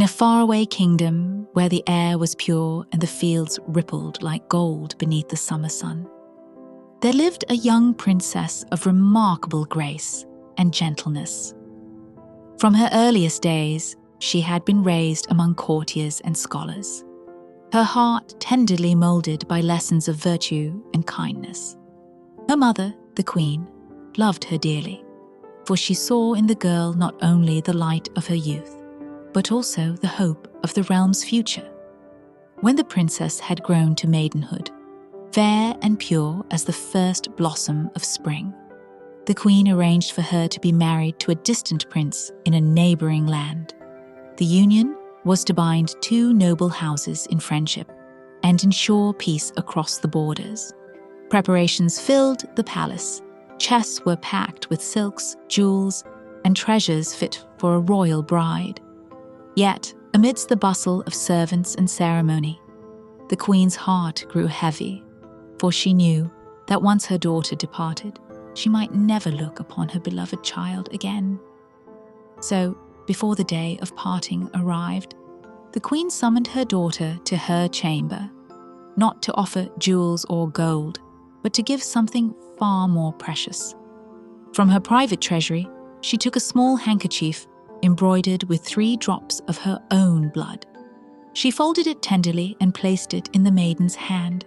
a faraway kingdom where the air was pure and the fields rippled like gold beneath the summer sun, there lived a young princess of remarkable grace and gentleness. From her earliest days, she had been raised among courtiers and scholars, her heart tenderly molded by lessons of virtue and kindness. Her mother, the queen, loved her dearly, for she saw in the girl not only the light of her youth, but also the hope of the realm's future. When the princess had grown to maidenhood, fair and pure as the first blossom of spring, the queen arranged for her to be married to a distant prince in a neighboring land. The union was to bind two noble houses in friendship and ensure peace across the borders. Preparations filled the palace. Chests were packed with silks, jewels, and treasures fit for a royal bride. Yet, amidst the bustle of servants and ceremony, the queen's heart grew heavy, for she knew that once her daughter departed, she might never look upon her beloved child again. So, before the day of parting arrived, the queen summoned her daughter to her chamber, not to offer jewels or gold, but to give something far more precious. From her private treasury, she took a small handkerchief embroidered with 3 drops of her own blood. She folded it tenderly and placed it in the maiden's hand,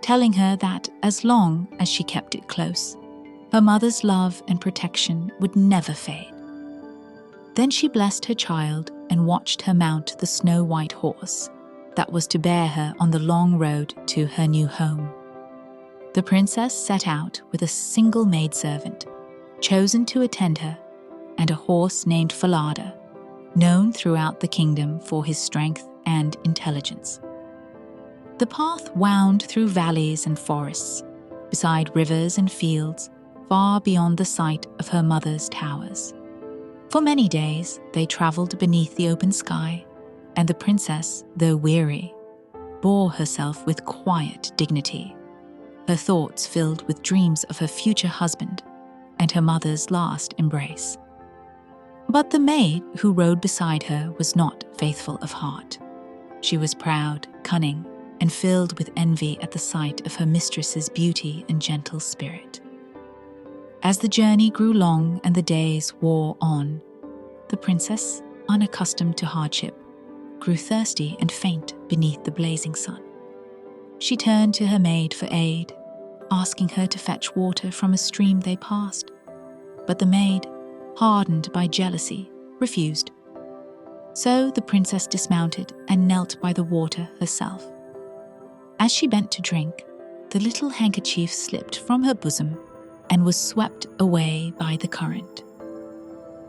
telling her that as long as she kept it close, her mother's love and protection would never fade. Then she blessed her child and watched her mount the snow-white horse that was to bear her on the long road to her new home. The princess set out with a single maidservant, chosen to attend her, and a horse named Falada, known throughout the kingdom for his strength and intelligence. The path wound through valleys and forests, beside rivers and fields, far beyond the sight of her mother's towers. For many days they travelled beneath the open sky, and the princess, though weary, bore herself with quiet dignity, her thoughts filled with dreams of her future husband and her mother's last embrace. But the maid who rode beside her was not faithful of heart. She was proud, cunning, and filled with envy at the sight of her mistress's beauty and gentle spirit. As the journey grew long and the days wore on, the princess, unaccustomed to hardship, grew thirsty and faint beneath the blazing sun. She turned to her maid for aid, asking her to fetch water from a stream they passed. But the maid, hardened by jealousy, refused. So the princess dismounted and knelt by the water herself. As she bent to drink, the little handkerchief slipped from her bosom and was swept away by the current.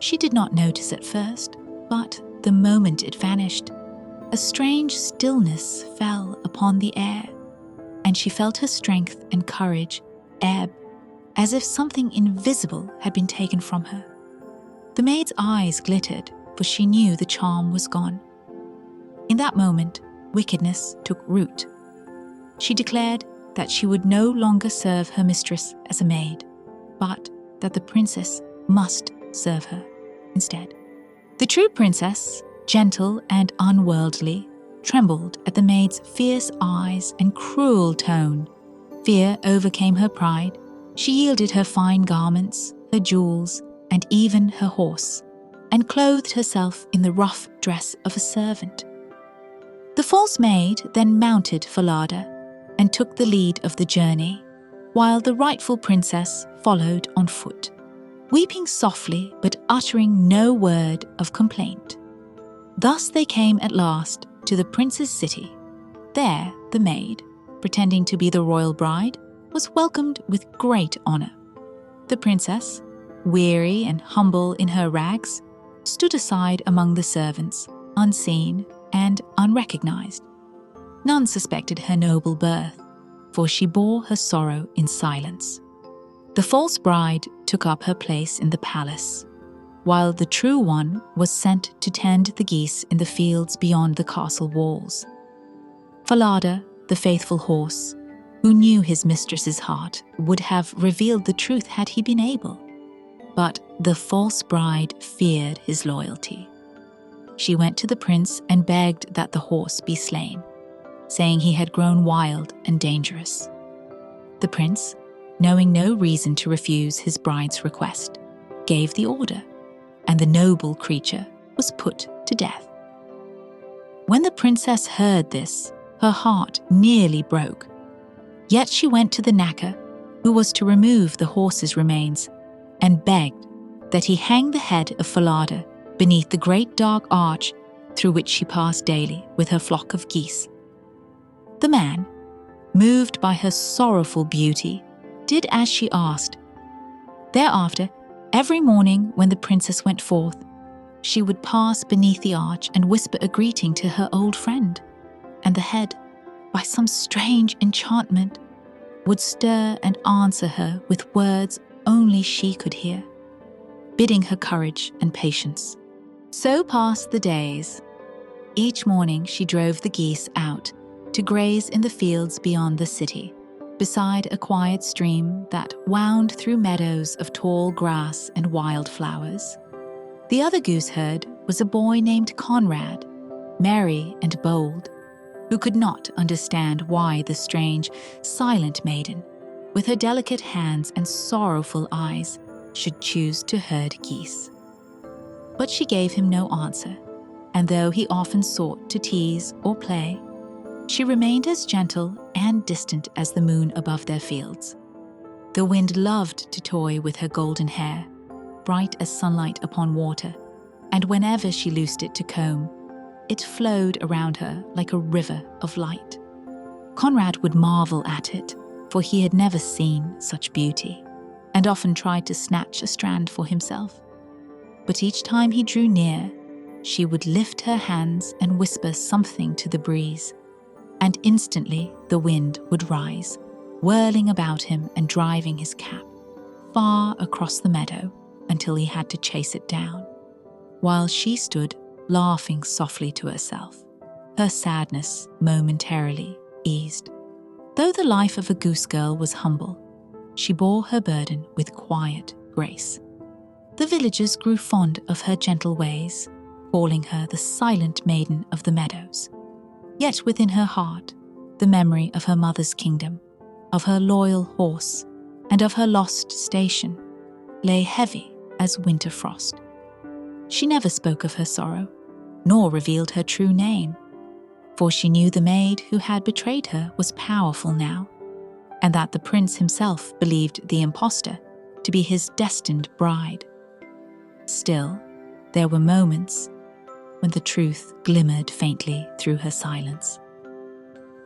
She did not notice at first, but the moment it vanished, a strange stillness fell upon the air, and she felt her strength and courage ebb, as if something invisible had been taken from her. The maid's eyes glittered, for she knew the charm was gone. In that moment, wickedness took root. She declared that she would no longer serve her mistress as a maid, but that the princess must serve her instead. The true princess, gentle and unworldly, trembled at the maid's fierce eyes and cruel tone. Fear overcame her pride. She yielded her fine garments, her jewels, and even her horse, and clothed herself in the rough dress of a servant. The false maid then mounted Falada and took the lead of the journey, while the rightful princess followed on foot, weeping softly but uttering no word of complaint. Thus they came at last to the prince's city. There the maid, pretending to be the royal bride, was welcomed with great honor. The princess, weary and humble in her rags, stood aside among the servants, unseen and unrecognized. None suspected her noble birth, for she bore her sorrow in silence. The false bride took up her place in the palace, while the true one was sent to tend the geese in the fields beyond the castle walls. Falada, the faithful horse, who knew his mistress's heart, would have revealed the truth had he been able. But the false bride feared his loyalty. She went to the prince and begged that the horse be slain, saying he had grown wild and dangerous. The prince, knowing no reason to refuse his bride's request, gave the order, and the noble creature was put to death. When the princess heard this, her heart nearly broke. Yet she went to the knacker, who was to remove the horse's remains, and begged that he hang the head of Falada beneath the great dark arch through which she passed daily with her flock of geese. The man, moved by her sorrowful beauty, did as she asked. Thereafter, every morning when the princess went forth, she would pass beneath the arch and whisper a greeting to her old friend, and the head, by some strange enchantment, would stir and answer her with words only she could hear, bidding her courage and patience. So passed the days. Each morning she drove the geese out to graze in the fields beyond the city, beside a quiet stream that wound through meadows of tall grass and wild flowers. The other goose herd was a boy named Conrad, merry and bold, who could not understand why the strange, silent maiden, with her delicate hands and sorrowful eyes, should choose to herd geese. But she gave him no answer, and though he often sought to tease or play, she remained as gentle and distant as the moon above their fields. The wind loved to toy with her golden hair, bright as sunlight upon water, and whenever she loosed it to comb, it flowed around her like a river of light. Conrad would marvel at it, for he had never seen such beauty, and often tried to snatch a strand for himself. But each time he drew near, she would lift her hands and whisper something to the breeze, and instantly the wind would rise, whirling about him and driving his cap far across the meadow until he had to chase it down, while she stood laughing softly to herself, her sadness momentarily eased. Though the life of a goose girl was humble, she bore her burden with quiet grace. The villagers grew fond of her gentle ways, calling her the silent maiden of the meadows. Yet within her heart, the memory of her mother's kingdom, of her loyal horse, and of her lost station lay heavy as winter frost. She never spoke of her sorrow, nor revealed her true name, for she knew the maid who had betrayed her was powerful now, and that the prince himself believed the impostor to be his destined bride. Still, there were moments when the truth glimmered faintly through her silence.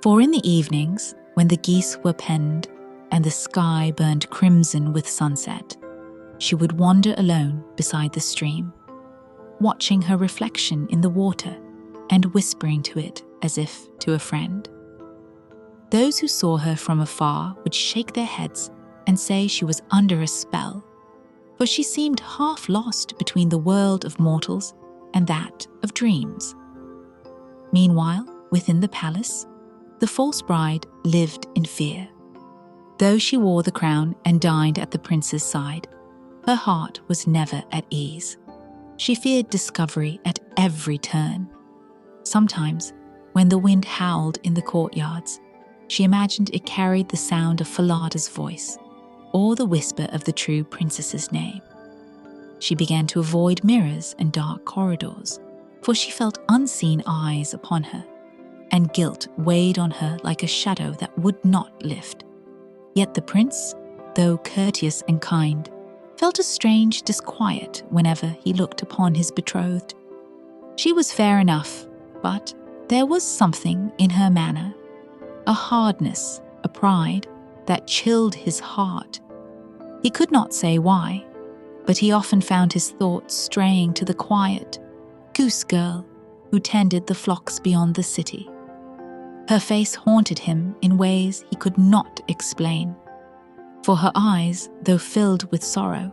For in the evenings, when the geese were penned and the sky burned crimson with sunset, she would wander alone beside the stream, watching her reflection in the water and whispering to it as if to a friend. Those who saw her from afar would shake their heads and say she was under a spell, for she seemed half lost between the world of mortals and that of dreams. Meanwhile, within the palace, the false bride lived in fear. Though she wore the crown and dined at the prince's side, her heart was never at ease. She feared discovery at every turn. Sometimes, when the wind howled in the courtyards, she imagined it carried the sound of Falada's voice, or the whisper of the true princess's name. She began to avoid mirrors and dark corridors, for she felt unseen eyes upon her, and guilt weighed on her like a shadow that would not lift. Yet the prince, though courteous and kind, felt a strange disquiet whenever he looked upon his betrothed. She was fair enough, but there was something in her manner, a hardness, a pride, that chilled his heart. He could not say why, but he often found his thoughts straying to the quiet goose girl who tended the flocks beyond the city. Her face haunted him in ways he could not explain, for her eyes, though filled with sorrow,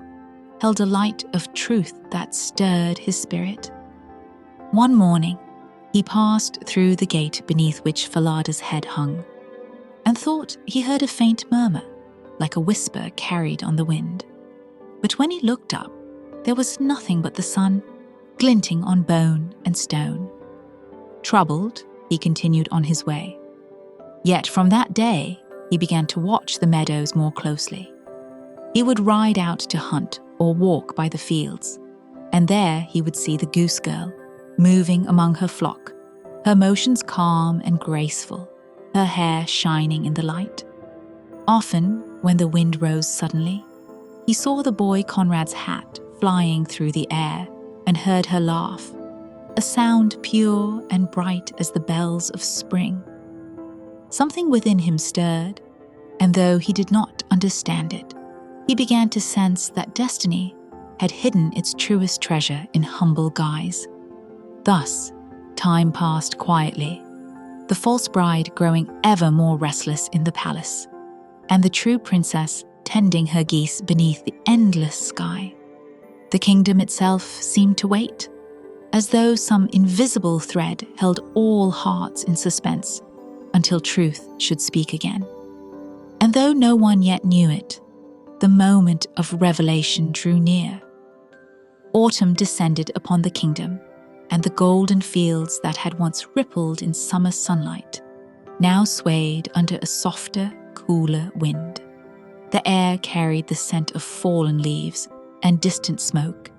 held a light of truth that stirred his spirit. One morning, he passed through the gate beneath which Falada's head hung, and thought he heard a faint murmur, like a whisper carried on the wind. But when he looked up, there was nothing but the sun, glinting on bone and stone. Troubled, he continued on his way. Yet from that day, he began to watch the meadows more closely. He would ride out to hunt or walk by the fields, and there he would see the goose girl, moving among her flock, her motions calm and graceful, her hair shining in the light. Often, when the wind rose suddenly, he saw the boy Conrad's hat flying through the air and heard her laugh, a sound pure and bright as the bells of spring. Something within him stirred, and though he did not understand it, he began to sense that destiny had hidden its truest treasure in humble guise. Thus, time passed quietly, the false bride growing ever more restless in the palace, and the true princess tending her geese beneath the endless sky. The kingdom itself seemed to wait, as though some invisible thread held all hearts in suspense until truth should speak again. And though no one yet knew it, the moment of revelation drew near. Autumn descended upon the kingdom, and the golden fields that had once rippled in summer sunlight now swayed under a softer, cooler wind. The air carried the scent of fallen leaves and distant smoke,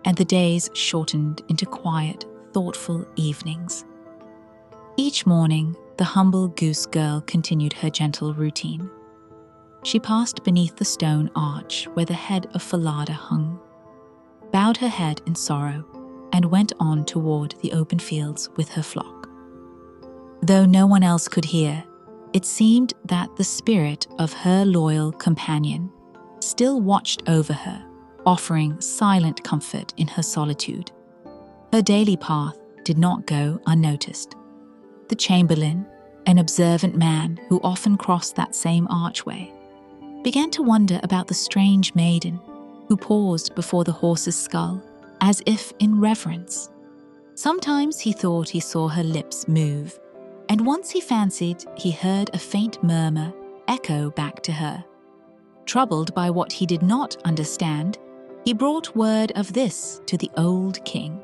and the days shortened into quiet, thoughtful evenings. Each morning, the humble goose girl continued her gentle routine. She passed beneath the stone arch where the head of Falada hung, bowed her head in sorrow, and went on toward the open fields with her flock. Though no one else could hear, it seemed that the spirit of her loyal companion still watched over her, offering silent comfort in her solitude. Her daily path did not go unnoticed. The chamberlain, an observant man who often crossed that same archway, began to wonder about the strange maiden who paused before the horse's skull as if in reverence. Sometimes he thought he saw her lips move, and once he fancied he heard a faint murmur echo back to her. Troubled by what he did not understand, he brought word of this to the old king.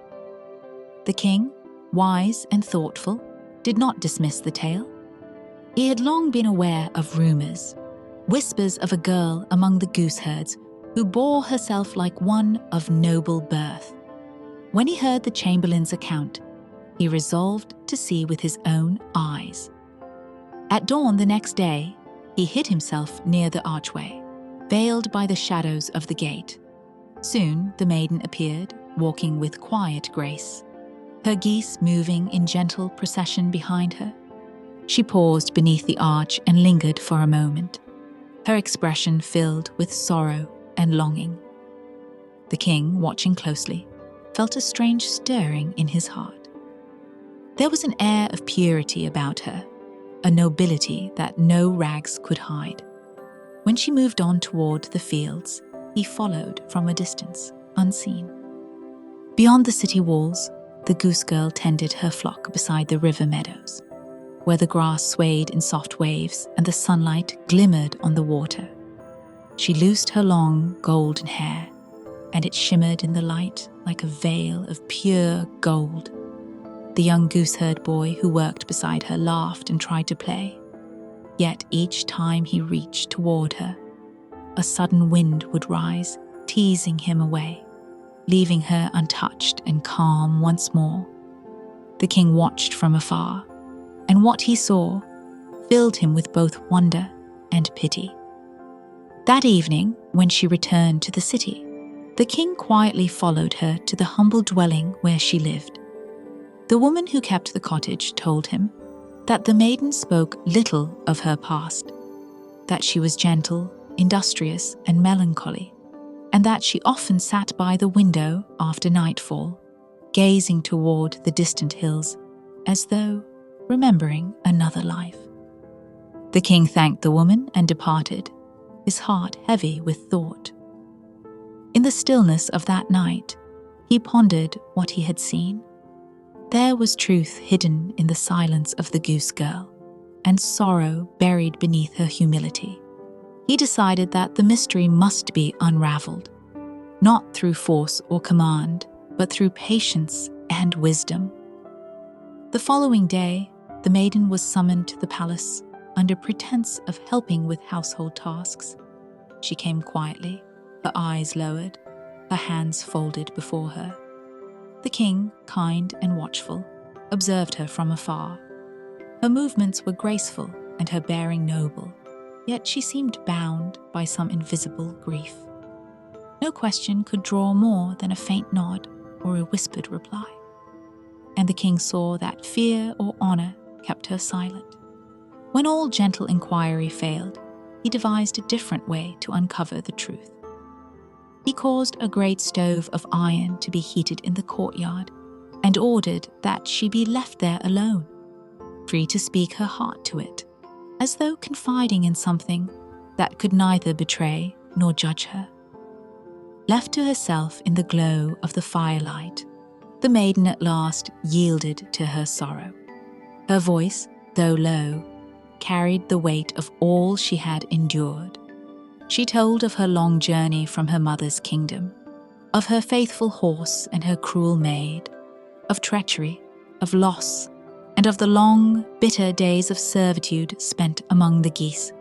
The king, wise and thoughtful, did not dismiss the tale. He had long been aware of rumors, whispers of a girl among the gooseherds who bore herself like one of noble birth. When he heard the chamberlain's account, he resolved to see with his own eyes. At dawn the next day, he hid himself near the archway, veiled by the shadows of the gate. Soon the maiden appeared, walking with quiet grace, her geese moving in gentle procession behind her. She paused beneath the arch and lingered for a moment, her expression filled with sorrow and longing. The king, watching closely, felt a strange stirring in his heart. There was an air of purity about her, a nobility that no rags could hide. When she moved on toward the fields, he followed from a distance, unseen. Beyond the city walls, the goose girl tended her flock beside the river meadows, where the grass swayed in soft waves and the sunlight glimmered on the water. She loosed her long, golden hair, and it shimmered in the light like a veil of pure gold. The young gooseherd boy who worked beside her laughed and tried to play. Yet each time he reached toward her, a sudden wind would rise, teasing him away, leaving her untouched and calm once more. The king watched from afar, and what he saw filled him with both wonder and pity. That evening, when she returned to the city, the king quietly followed her to the humble dwelling where she lived. The woman who kept the cottage told him that the maiden spoke little of her past, that she was gentle, industrious, and melancholy, and that she often sat by the window after nightfall, gazing toward the distant hills, as though remembering another life. The king thanked the woman and departed, his heart heavy with thought. In the stillness of that night, he pondered what he had seen. There was truth hidden in the silence of the goose girl, and sorrow buried beneath her humility. He decided that the mystery must be unraveled, not through force or command, but through patience and wisdom. The following day, the maiden was summoned to the palace under pretense of helping with household tasks. She came quietly, her eyes lowered, her hands folded before her. The king, kind and watchful, observed her from afar. Her movements were graceful and her bearing noble, yet she seemed bound by some invisible grief. No question could draw more than a faint nod or a whispered reply. And the king saw that fear or honor kept her silent. When all gentle inquiry failed, he devised a different way to uncover the truth. He caused a great stove of iron to be heated in the courtyard and ordered that she be left there alone, free to speak her heart to it, as though confiding in something that could neither betray nor judge her. Left to herself in the glow of the firelight, the maiden at last yielded to her sorrow. Her voice, though low, carried the weight of all she had endured. She told of her long journey from her mother's kingdom, of her faithful horse and her cruel maid, of treachery, of loss, and of the long, bitter days of servitude spent among the geese.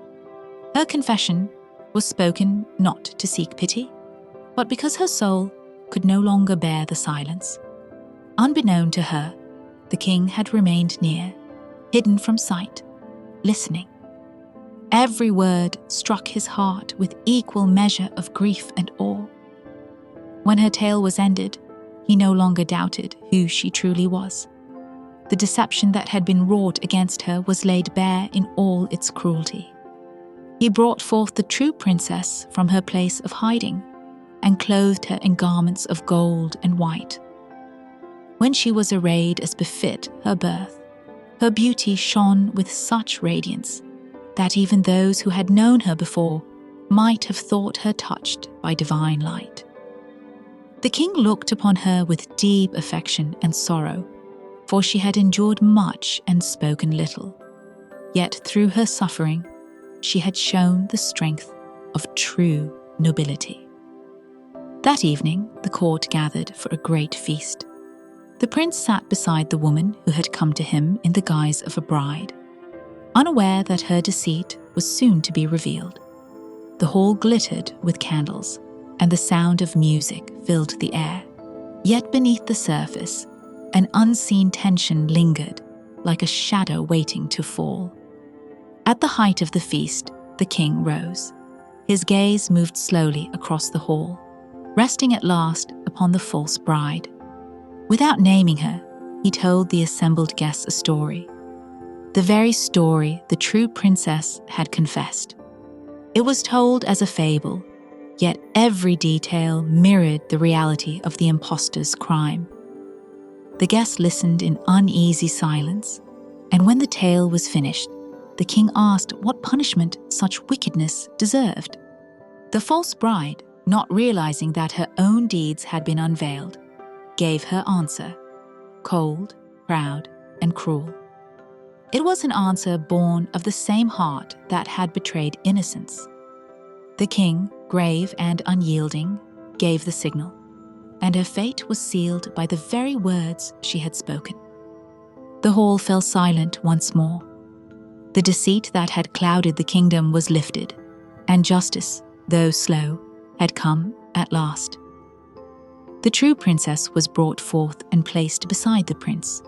Her confession was spoken not to seek pity, but because her soul could no longer bear the silence. Unbeknown to her, the king had remained near, hidden from sight, listening. Every word struck his heart with equal measure of grief and awe. When her tale was ended, he no longer doubted who she truly was. The deception that had been wrought against her was laid bare in all its cruelty. He brought forth the true princess from her place of hiding and clothed her in garments of gold and white. When she was arrayed as befit her birth, her beauty shone with such radiance that even those who had known her before might have thought her touched by divine light. The king looked upon her with deep affection and sorrow, for she had endured much and spoken little. Yet through her suffering, she had shown the strength of true nobility. That evening, the court gathered for a great feast. The prince sat beside the woman who had come to him in the guise of a bride, unaware that her deceit was soon to be revealed. The hall glittered with candles, and the sound of music filled the air. Yet beneath the surface, an unseen tension lingered, like a shadow waiting to fall. At the height of the feast, the king rose. His gaze moved slowly across the hall, resting at last upon the false bride. Without naming her, he told the assembled guests a story. The very story the true princess had confessed. It was told as a fable, yet every detail mirrored the reality of the impostor's crime. The guests listened in uneasy silence, and when the tale was finished, the king asked what punishment such wickedness deserved. The false bride, not realizing that her own deeds had been unveiled, gave her answer, cold, proud, and cruel. It was an answer born of the same heart that had betrayed innocence. The king, grave and unyielding, gave the signal, and her fate was sealed by the very words she had spoken. The hall fell silent once more. The deceit that had clouded the kingdom was lifted, and justice, though slow, had come at last. The true princess was brought forth and placed beside the prince,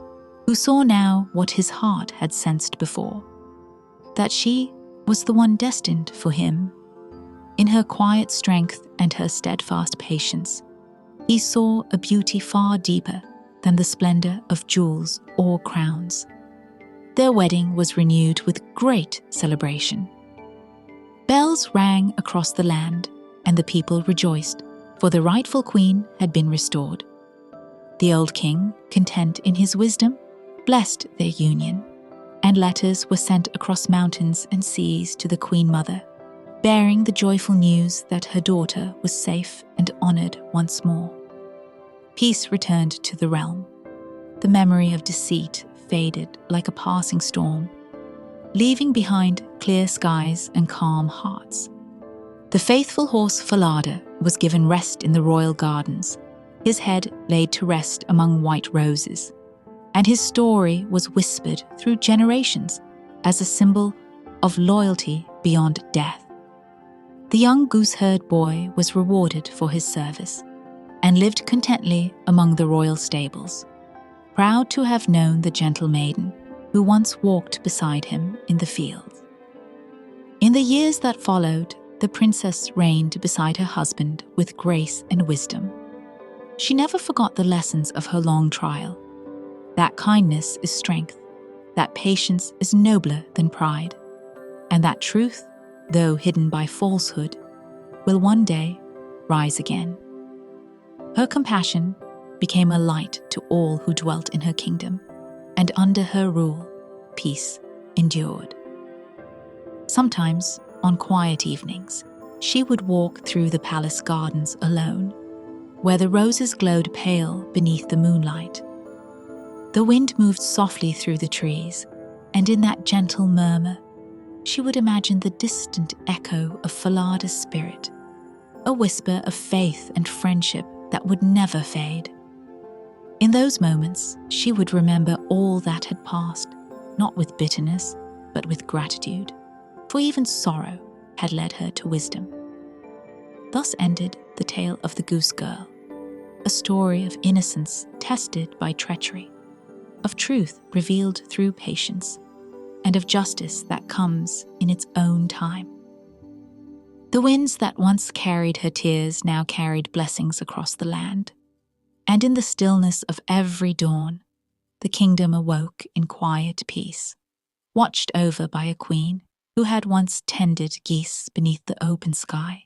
who saw now what his heart had sensed before, that she was the one destined for him. In her quiet strength and her steadfast patience, he saw a beauty far deeper than the splendor of jewels or crowns. Their wedding was renewed with great celebration. Bells rang across the land, and the people rejoiced, for the rightful queen had been restored. The old king, content in his wisdom, blessed their union, and letters were sent across mountains and seas to the Queen Mother, bearing the joyful news that her daughter was safe and honored once more. Peace returned to the realm. The memory of deceit faded like a passing storm, leaving behind clear skies and calm hearts. The faithful horse Falada was given rest in the royal gardens, his head laid to rest among white roses, and his story was whispered through generations as a symbol of loyalty beyond death. The young gooseherd boy was rewarded for his service and lived contently among the royal stables, proud to have known the gentle maiden who once walked beside him in the fields. In the years that followed, the princess reigned beside her husband with grace and wisdom. She never forgot the lessons of her long trial, that kindness is strength, that patience is nobler than pride, and that truth, though hidden by falsehood, will one day rise again. Her compassion became a light to all who dwelt in her kingdom, and under her rule, peace endured. Sometimes, on quiet evenings, she would walk through the palace gardens alone, where the roses glowed pale beneath the moonlight. The wind moved softly through the trees, and in that gentle murmur, she would imagine the distant echo of Falada's spirit, a whisper of faith and friendship that would never fade. In those moments, she would remember all that had passed, not with bitterness, but with gratitude, for even sorrow had led her to wisdom. Thus ended the tale of the Goose Girl, a story of innocence tested by treachery, of truth revealed through patience, and of justice that comes in its own time. The winds that once carried her tears now carried blessings across the land, and in the stillness of every dawn, the kingdom awoke in quiet peace, watched over by a queen who had once tended geese beneath the open sky.